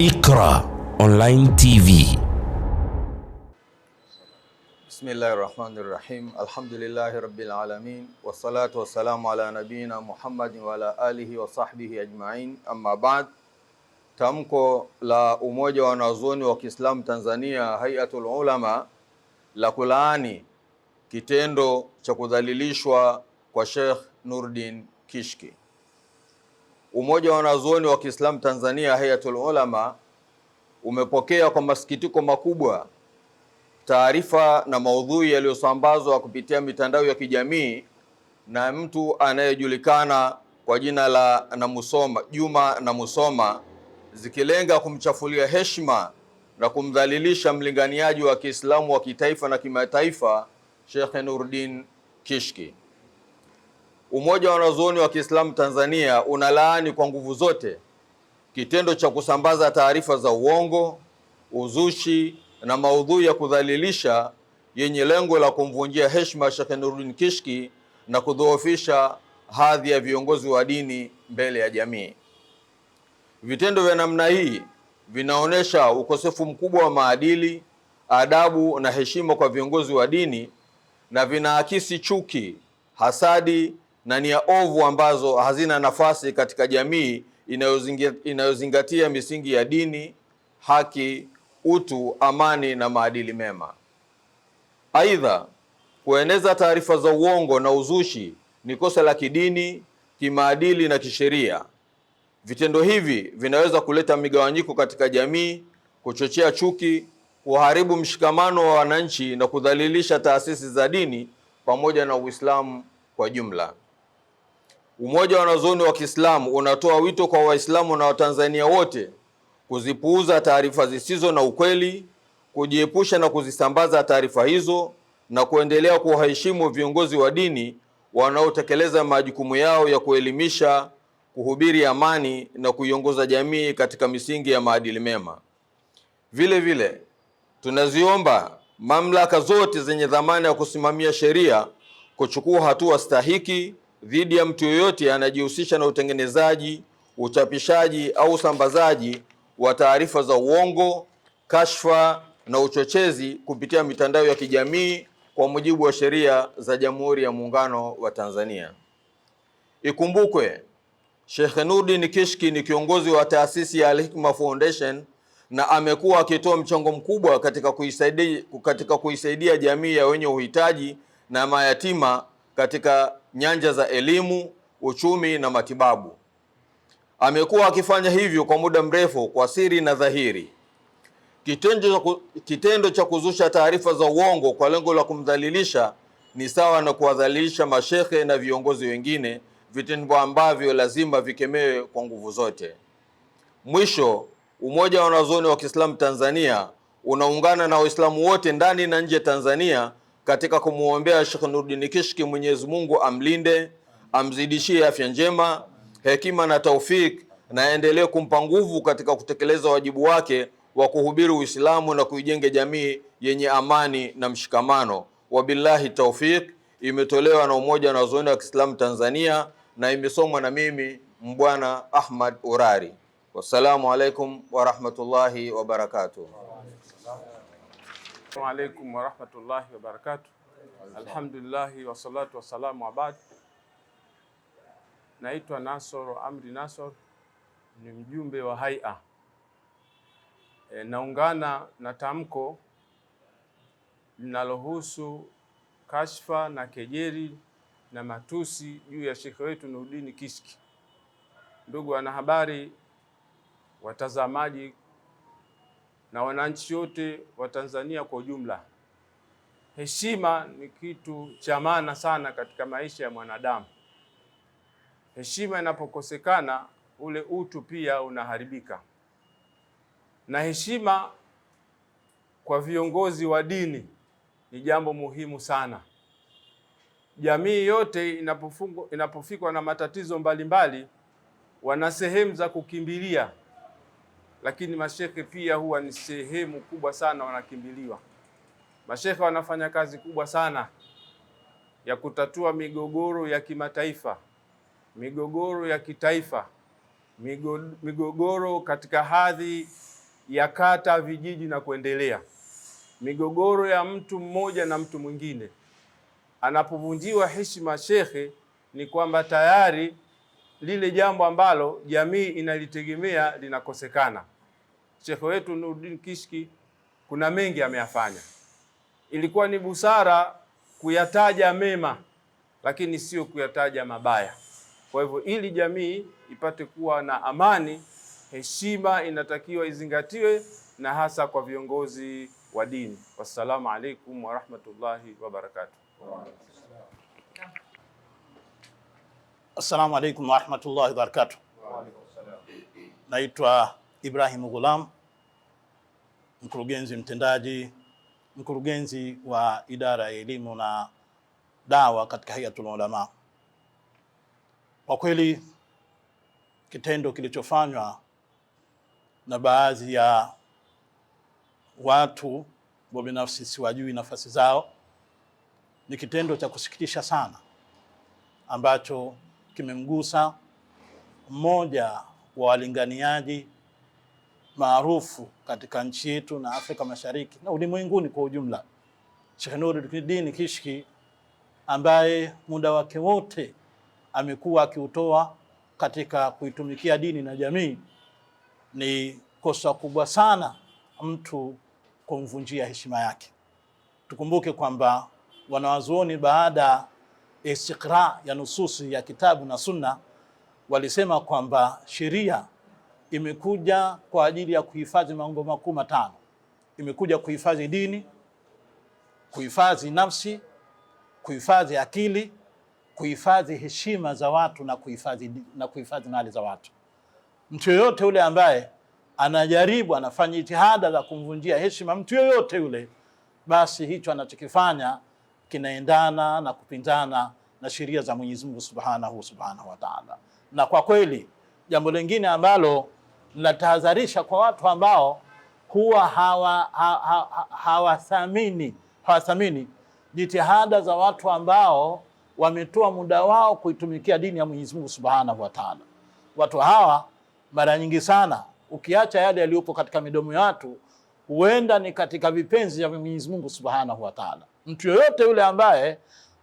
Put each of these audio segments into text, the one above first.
Iqra Online TV. Bismillahirrahmanirrahim. Alhamdulillahi rabbil alamin. Wassalatu wassalamu ala nabina Muhammadin wa ala alihi wa sahbihi ajma'in. Amma ba'd. Tamko la Umoja wa Wanazuoni wa Kiislamu Tanzania, Hayatul Ulama, la kulaani kitendo cha kudhalilishwa kwa Sheikh Nuruddin Kishki. Umoja wa Wanazuoni wa Kiislamu Tanzania, Hayatul Ulama, umepokea kwa masikitiko makubwa taarifa na maudhui yaliyosambazwa kupitia mitandao ya kijamii na mtu anayejulikana kwa jina la Juma Namusoma, zikilenga kumchafulia heshima na kumdhalilisha mlinganiaji wa Kiislamu wa kitaifa na kimataifa Sheikh Nuruddin Kishki. Umoja wa Wanazuoni wa Kiislamu Tanzania unalaani kwa nguvu zote kitendo cha kusambaza taarifa za uongo, uzushi na maudhui ya kudhalilisha yenye lengo la kumvunjia heshima Sheikh Nuruddin Kishki na kudhoofisha hadhi ya viongozi wa dini mbele ya jamii. Vitendo vya namna hii vinaonesha ukosefu mkubwa wa maadili, adabu na heshima kwa viongozi wa dini, na vinaakisi chuki, hasadi na nia ovu ambazo hazina nafasi katika jamii inayozingatia misingi ya dini, haki, utu, amani na maadili mema. Aidha, kueneza taarifa za uongo na uzushi ni kosa la kidini, kimaadili na kisheria. Vitendo hivi vinaweza kuleta migawanyiko katika jamii, kuchochea chuki, kuharibu mshikamano wa wananchi na kudhalilisha taasisi za dini pamoja na Uislamu kwa jumla. Umoja wa Wanazuoni wa Kiislamu unatoa wito kwa Waislamu na Watanzania wote kuzipuuza taarifa zisizo na ukweli, kujiepusha na kuzisambaza taarifa hizo na kuendelea kuwaheshimu viongozi wa dini wanaotekeleza majukumu yao ya kuelimisha, kuhubiri amani na kuiongoza jamii katika misingi ya maadili mema. Vile vile, tunaziomba mamlaka zote zenye dhamana ya kusimamia sheria kuchukua hatua stahiki dhidi ya mtu yoyote anajihusisha na utengenezaji, uchapishaji au usambazaji wa taarifa za uongo, kashfa na uchochezi kupitia mitandao ya kijamii kwa mujibu wa sheria za Jamhuri ya Muungano wa Tanzania. Ikumbukwe, Sheikh Nuruddin Kishki ni kiongozi wa taasisi ya Al-Hikma Foundation na amekuwa akitoa mchango mkubwa katika kuisaidia jamii ya wenye uhitaji na mayatima katika nyanja za elimu, uchumi na matibabu. Amekuwa akifanya hivyo kwa muda mrefu kwa siri na dhahiri. Kitendo cha kuzusha taarifa za uongo kwa lengo la kumdhalilisha ni sawa na kuwadhalilisha mashehe na viongozi wengine, vitendo ambavyo lazima vikemewe kwa nguvu zote. Mwisho, Umoja wa Wanazuoni wa Kiislamu Tanzania unaungana na Waislamu wote ndani na nje Tanzania katika kumuombea Sheikh Nuruddin Kishki, Mwenyezi Mungu amlinde, amzidishie afya njema, hekima na taufik, na aendelee kumpa nguvu katika kutekeleza wajibu wake wa kuhubiri Uislamu na kuijenga jamii yenye amani na mshikamano. Wabillahi taufik. Imetolewa na Umoja wa Wanazuoni wa Kiislamu Tanzania na imesomwa na mimi Mbwana Ahmad Urari. Wassalamu alaikum wa rahmatullahi wa barakatuh. Assalamu alaikum wa rahmatullahi wa barakatuh. Alhamdulillahi wa salatu wa salamu wa baad. Naitwa Nasor Amri Nasor, ni mjumbe wa Haya. Naungana na tamko linalohusu kashfa na kejeli na matusi juu ya Sheikh wetu Nuruddin Kishki. Ndugu wanahabari, watazamaji na wananchi wote wa Tanzania kwa ujumla, heshima ni kitu cha maana sana katika maisha ya mwanadamu. Heshima inapokosekana, ule utu pia unaharibika. Na heshima kwa viongozi wa dini ni jambo muhimu sana. Jamii yote inapofikwa na matatizo mbalimbali, wana sehemu za kukimbilia, lakini mashekhe pia huwa ni sehemu kubwa sana wanakimbiliwa. Mashekhe wanafanya kazi kubwa sana ya kutatua migogoro ya kimataifa, migogoro ya kitaifa, migogoro katika hadhi ya kata, vijiji na kuendelea, migogoro ya mtu mmoja na mtu mwingine. Anapovunjiwa heshima shekhe, ni kwamba tayari lile jambo ambalo jamii inalitegemea linakosekana. Shekhe wetu Nuruddin Kishki kuna mengi ameyafanya. Ilikuwa ni busara kuyataja mema, lakini sio kuyataja mabaya. Kwa hivyo ili jamii ipate kuwa na amani, heshima inatakiwa izingatiwe, na hasa kwa viongozi wa dini. Wassalamu alaikum wa rahmatullahi wa barakatuh. Assalamu alaikum wa rahmatullahi wa barakatuh. Naitwa Ibrahim Ghulam, mkurugenzi mtendaji, mkurugenzi wa idara ya elimu na dawa katika Hayatul Ulama. Kwa kweli kitendo kilichofanywa na baadhi ya watu ambao binafsi siwajui nafasi zao ni kitendo cha kusikitisha sana, ambacho kimemgusa mmoja wa walinganiaji maarufu katika nchi yetu na Afrika Mashariki na ulimwenguni kwa ujumla, Sheikh Nuruddin Kishki, ambaye muda wake wote amekuwa akiutoa katika kuitumikia dini na jamii. Ni kosa kubwa sana mtu kumvunjia heshima yake. Tukumbuke kwamba wanawazuoni baada ya istiqra ya nususi ya kitabu na sunna walisema kwamba sheria imekuja kwa ajili ya kuhifadhi mambo makuu matano. Imekuja kuhifadhi dini, kuhifadhi nafsi, kuhifadhi akili, kuhifadhi heshima za watu na kuhifadhi mali za watu. Mtu yoyote yule ambaye anajaribu, anafanya jitihada za kumvunjia heshima mtu yoyote yule, basi hicho anachokifanya kinaendana na kupinzana na sheria za Mwenyezi Mungu Subhanahu wa Ta'ala. Na kwa kweli jambo lingine ambalo linatahadharisha kwa watu ambao huwa hawathamini jitihada za watu ambao wametoa muda wao kuitumikia dini ya Mwenyezi Mungu Subhanahu wa Ta'ala. Watu hawa mara nyingi sana, ukiacha yale yaliyopo katika midomo ya watu, huenda ni katika vipenzi vya Mwenyezi Mungu Subhanahu wa Ta'ala. Mtu yoyote yule ambaye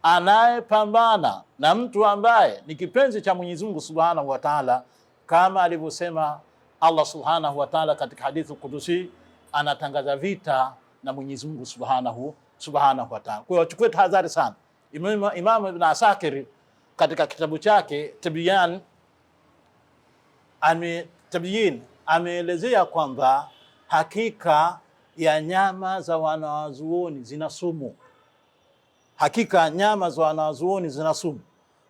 anayepambana na mtu ambaye ni kipenzi cha Mwenyezi Mungu Subhanahu wa Ta'ala, kama alivyosema Allah Subhanahu wa Ta'ala katika hadithi kudusi, anatangaza vita na Mwenyezi Mungu Subhanahu wa Ta'ala. Kwa hiyo chukue tahadhari sana. Imam Ibn Asakir katika kitabu chake Tabyin ameelezea kwamba hakika ya nyama za wanawazuoni zina sumu. Hakika nyama za wanawazuoni zina sumu.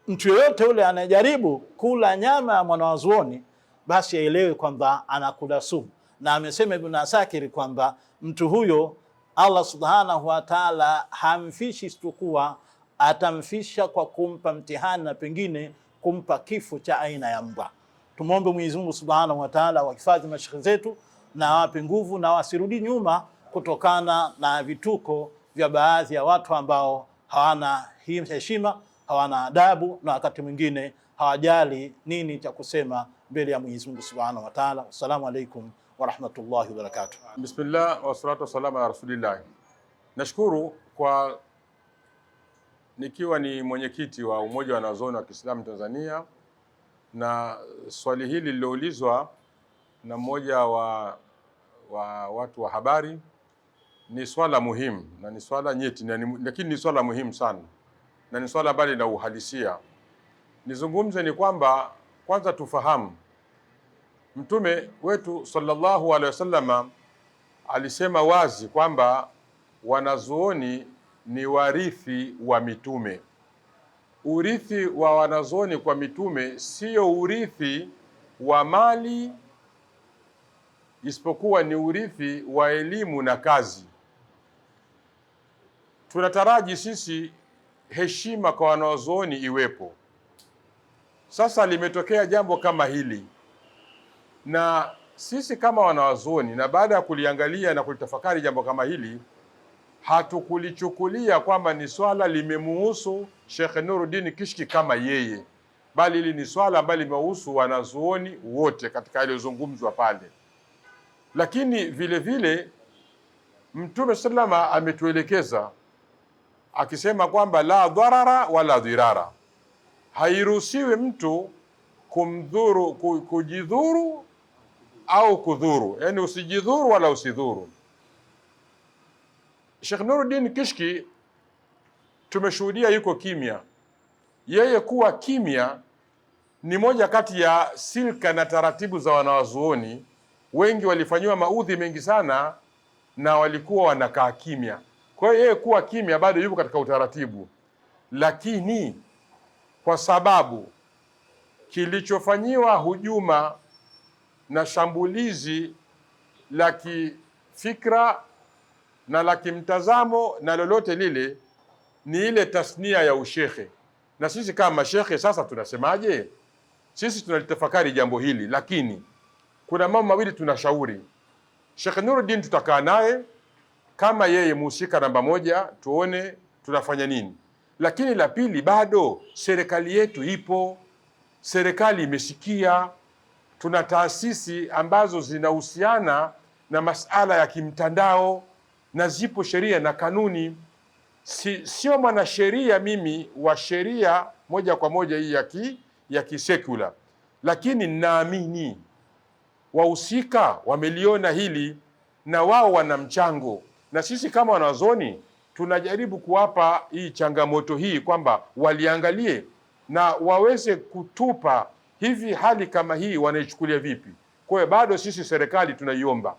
Mtu yoyote yule anajaribu kula nyama ya mwanawazuoni, basi aelewe kwamba anakula sumu. Na amesema Ibn Asakir kwamba mtu huyo Allah Subhanahu wa Ta'ala hamfishi isipokuwa atamfisha kwa kumpa mtihani na pengine kumpa kifo cha aina ya mbwa. Tumuombe Mwenyezi Mungu Subhanahu wa Ta'ala wahifadhi mashekhe zetu na awape nguvu na wasirudi nyuma kutokana na vituko vya baadhi ya watu ambao hawana heshima, hawana adabu, na wakati mwingine hawajali nini cha kusema mbele ya Mwenyezi Mungu Subhanahu wa Ta'ala. Assalamu alaikum wa rahmatullahi wa barakatuh. Bismillah wa salatu wassalamu ala rasulillah. Nashukuru kwa nikiwa ni mwenyekiti wa Umoja wa Wanazuoni wa Kiislamu Tanzania, na swali hili liloulizwa na mmoja wa watu wa habari ni swala muhimu na ni swala nyeti, lakini ni swala muhimu sana na ni swala ambalo lina uhalisia. Nizungumze ni kwamba kwanza tufahamu Mtume wetu sallallahu alaihi wasallam alisema wazi kwamba wanazuoni ni warithi wa mitume. Urithi wa wanazuoni kwa mitume sio urithi wa mali, isipokuwa ni urithi wa elimu na kazi. Tunataraji sisi heshima kwa wanazuoni iwepo. Sasa limetokea jambo kama hili, na sisi kama wanazuoni, na baada ya kuliangalia na kulitafakari jambo kama hili, hatukulichukulia kwamba ni swala limemuhusu Sheikh Nuruddin Kishki kama yeye. bali hili ni swala ambalo limehusu wanazuoni wote katika yaliyozungumzwa pale. Lakini vile vile Mtume sallama ametuelekeza akisema kwamba la dharara wala dhirara, hairuhusiwi mtu kumdhuru, kujidhuru au kudhuru, yani usijidhuru wala usidhuru. Sheikh Nuruddin Kishki tumeshuhudia yuko kimya. Yeye kuwa kimya ni moja kati ya silka na taratibu za wanawazuoni. Wengi walifanyiwa maudhi mengi sana na walikuwa wanakaa kimya. Kwa hiyo yeye kuwa kimya bado yupo katika utaratibu, lakini kwa sababu kilichofanyiwa hujuma na shambulizi la kifikra na la kimtazamo na lolote lile ni ile tasnia ya ushekhe, na sisi kama mashekhe sasa tunasemaje? Sisi tunalitafakari jambo hili, lakini kuna mambo mawili tunashauri. Sheikh Nuruddin tutakaa naye kama yeye muhusika namba moja, tuone tunafanya nini. Lakini la pili, bado serikali yetu ipo, serikali imesikia, tuna taasisi ambazo zinahusiana na masala ya kimtandao na zipo sheria na kanuni. Sio mwanasheria mimi wa sheria moja kwa moja hii ya kisekula, lakini naamini wahusika wameliona hili na wao wana mchango, na sisi kama wanazuoni tunajaribu kuwapa hii changamoto hii kwamba waliangalie na waweze kutupa hivi hali kama hii wanaichukulia vipi. Kwa hiyo bado sisi serikali tunaiomba,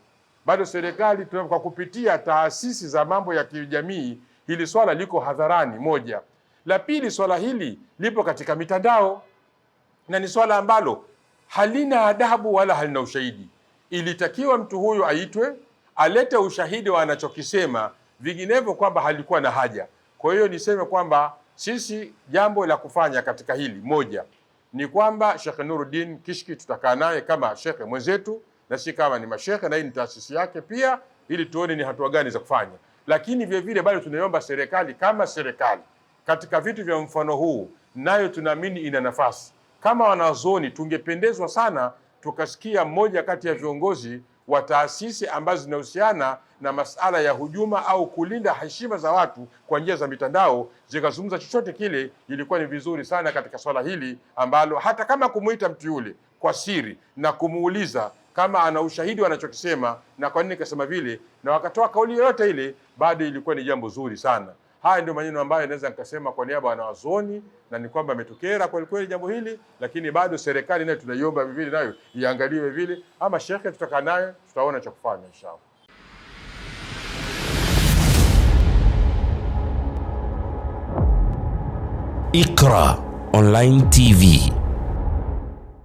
bado serikali kwa kupitia taasisi za mambo ya kijamii, hili swala liko hadharani moja. La pili, swala hili lipo katika mitandao na ni swala ambalo halina adabu wala halina ushahidi. Ilitakiwa mtu huyu aitwe, alete ushahidi wa anachokisema, vinginevyo kwamba halikuwa na haja. Kwa hiyo niseme kwamba sisi jambo la kufanya katika hili moja ni kwamba Sheikh Nuruddin Kishki tutakaa naye kama shekhe mwenzetu, na si kama ni mashekhe, na hii ni taasisi yake pia, ili tuone ni hatua gani za kufanya. Lakini vile vile bado tunaiomba serikali kama serikali katika vitu vya mfano huu, nayo tunaamini ina nafasi. Kama wanazuoni tungependezwa sana tukasikia mmoja kati ya viongozi wa taasisi ambazo zinahusiana na masala ya hujuma au kulinda heshima za watu kwa njia za mitandao zikazungumza chochote kile. Ilikuwa ni vizuri sana katika swala hili ambalo hata kama kumuita mtu yule kwa siri na kumuuliza kama ana ushahidi wanachokisema na kwa nini kasema vile, na wakatoa kauli yoyote ile, bado ilikuwa ni jambo zuri sana. Haya ndio maneno ambayo naweza nikasema kwa niaba ya wanawazuoni, na ni kwamba ametukera kweli kweli jambo hili, lakini bado serikali nayo tunaiomba vile nayo iangaliwe vile. Ama shekhe tutakaa naye, tutaona cha kufanya inshallah. Iqra Online TV.